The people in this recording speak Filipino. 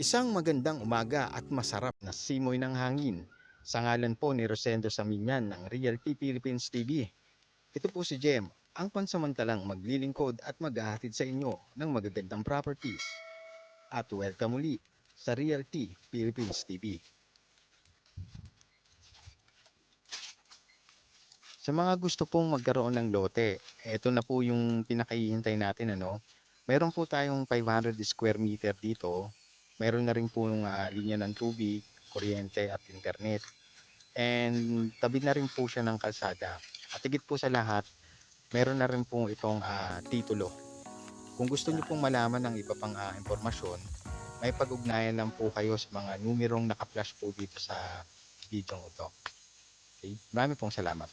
Isang magandang umaga at masarap na simoy ng hangin. Sa ngalan po ni Rosendo Saminian ng Realty Philippines TV. Ito po si Jem, ang pansamantalang maglilingkod at maghahatid sa inyo ng magagandang properties. At welcome muli sa Realty Philippines TV. Sa mga gusto pong magkaroon ng lote, ito na po yung pinakahihintay natin ano. Meron po tayong 500 square meter dito. Meron na rin po yung linya ng tubig, kuryente at internet. And tabi na rin po siya ng kalsada. At higit po sa lahat, meron na rin po itong titulo. Kung gusto niyo pong malaman ng iba pang impormasyon, may pag-ugnayan lang po kayo sa mga numerong naka-flash po dito sa video ito. Okay? Marami pong salamat.